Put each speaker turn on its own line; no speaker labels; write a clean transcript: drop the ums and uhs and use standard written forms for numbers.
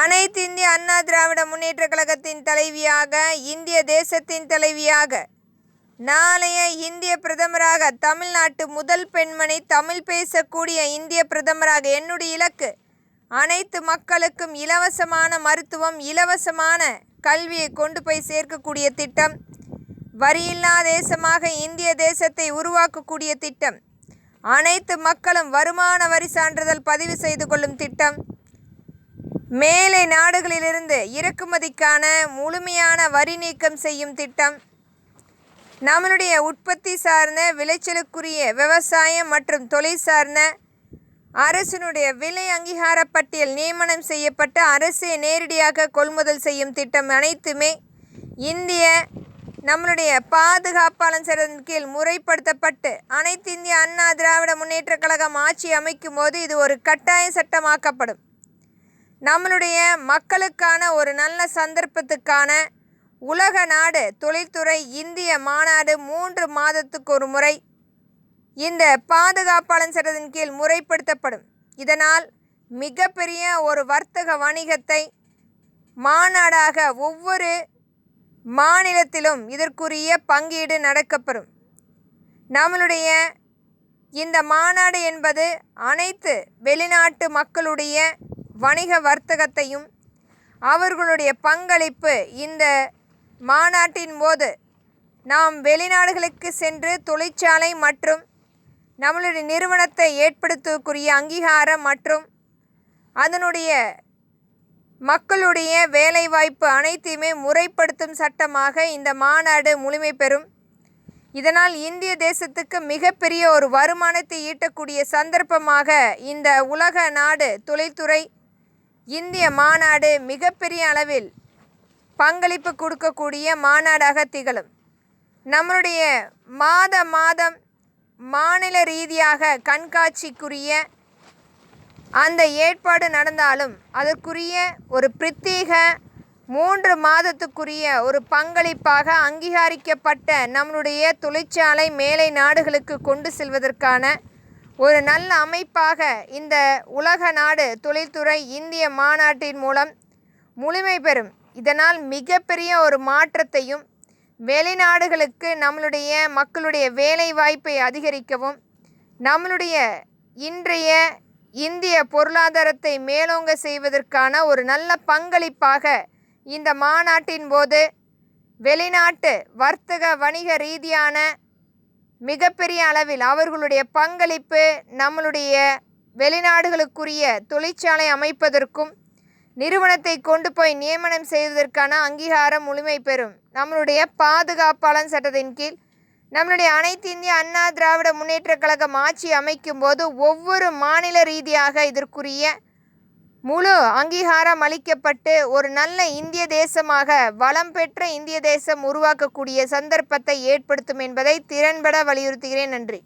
அனைத்து இந்திய அண்ணா திராவிட முன்னேற்ற கழகத்தின் தலைவியாக, இந்திய தேசத்தின் தலைவியாக, நாளைய இந்திய பிரதமராக, தமிழ்நாட்டு முதல் பெண்மணி, தமிழ் பேசக்கூடிய இந்திய பிரதமராக என்னுடைய இலக்கு அனைத்து மக்களுக்கும் இலவசமான மருத்துவம், இலவசமான கல்வியை கொண்டு போய் சேர்க்கக்கூடிய திட்டம், வரியில்லா தேசமாக இந்திய தேசத்தை உருவாக்கக்கூடிய திட்டம், அனைத்து மக்களும் வருமான வரி சான்றிதழ் பதிவு செய்து கொள்ளும் திட்டம், மேலை நாடுகளிலிருந்து இறக்குமதிக்கான முழுமையான வரி நீக்கம் செய்யும் திட்டம், நம்மளுடைய உற்பத்தி சார்ந்த விளைச்சலுக்குரிய விவசாயம் மற்றும் தொழில் சார்ந்த அரசினுடைய விலை அங்கீகார பட்டியல் நியமனம் செய்யப்பட்ட அரசே நேரடியாக கொள்முதல் செய்யும் திட்டம் அனைத்துமே இந்திய நம்மளுடைய பாதுகாப்பாளர் சட்டத்தின் கீழ் முறைப்படுத்தப்பட்டு அனைத்து இந்திய அண்ணா திராவிட முன்னேற்ற கழகம் ஆட்சி அமைக்கும் போது இது ஒரு கட்டாய சட்டமாக்கப்படும். நம்மளுடைய மக்களுக்கான ஒரு நல்ல சந்தர்ப்பத்துக்கான உலக நாடு தொழில்துறை இந்திய மாநாடு 3 மாதத்துக்கு ஒரு முறை இந்த பாதுகாப்பாளர் சட்டத்தின் கீழ் முறைப்படுத்தப்படும். இதனால் மிகப்பெரிய ஒரு வர்த்தக வணிகத்தை மாநாடாக ஒவ்வொரு மாநிலத்திலும் இதற்குரிய பங்கீடு நடக்கப்பெறும். நம்மளுடைய இந்த மாநாடு என்பது அனைத்து வெளிநாட்டு மக்களுடைய வணிக வர்த்தகத்தையும் அவர்களுடைய பங்களிப்பு இந்த மாநாட்டின் போது நாம் வெளிநாடுகளுக்கு சென்று தொழிற்சாலை மற்றும் நம்மளுடைய நிறுவனத்தை ஏற்படுத்தக்கூடிய அங்கீகாரம் மற்றும் அதனுடைய மக்களுடைய வேலைவாய்ப்பு அனைத்தையுமே முறைப்படுத்தும் சட்டமாக இந்த மாநாடு முழுமை பெறும். இதனால் இந்திய தேசத்துக்கு மிகப்பெரிய ஒரு வருமானத்தை ஈட்டக்கூடிய சந்தர்ப்பமாக இந்த உலக நாடு தொழில்துறை இந்திய மாநாடு மிகப்பெரிய அளவில் பங்களிப்பு கொடுக்கக்கூடிய மாநாடாக திகழும். நம்மளுடைய மாதம் மாநில ரீதியாக கண்காட்சிக்குரிய அந்த ஏற்பாடு நடந்தாலும் அதற்குரிய ஒரு பிரத்யேக 3 மாதத்துக்குரிய ஒரு பங்களிப்பாக அங்கீகரிக்கப்பட்ட நம்மளுடைய தொழிற்சாலை மேலை நாடுகளுக்கு கொண்டு செல்வதற்கான ஒரு நல்ல அமைப்பாக இந்த உலக நாடு தொழில்துறை இந்திய மாநாட்டின் மூலம் முழுமை பெறும். இதனால் மிகப்பெரிய ஒரு மாற்றத்தையும் வெளிநாடுகளுக்கு நம்மளுடைய மக்களுடைய வேலை வாய்ப்பை அதிகரிக்கவும் நம்மளுடைய இன்றைய இந்திய பொருளாதாரத்தை மேலோங்க செய்வதற்கான ஒரு நல்ல பங்களிப்பாக இந்த மாநாட்டின் போது வெளிநாட்டு வர்த்தக வணிக ரீதியான மிகப்பெரிய அளவில் அவர்களுடைய பங்களிப்பு நம்மளுடைய வெளிநாடுகளுக்குரிய தொழிற்சாலை அமைப்பதற்கும் நிறுவனத்தை கொண்டு போய் நியமனம் செய்வதற்கான அங்கீகாரம் முழுமை பெறும். நம்மளுடைய பாதுகாப்பாளர் சட்டத்தின் கீழ் நம்மளுடைய அனைத்து இந்திய அண்ணா திராவிட முன்னேற்ற கழகம் ஆட்சி அமைக்கும் போது ஒவ்வொரு மாநில ரீதியாக இதற்குரிய முழு அங்கீகாரம் அளிக்கப்பட்டு ஒரு நல்ல இந்திய தேசமாக வளம் பெற்ற இந்திய தேசம் உருவாக்கக்கூடிய சந்தர்ப்பத்தை ஏற்படுத்தும் என்பதை திறன்பட வலியுறுத்துகிறேன். நன்றி.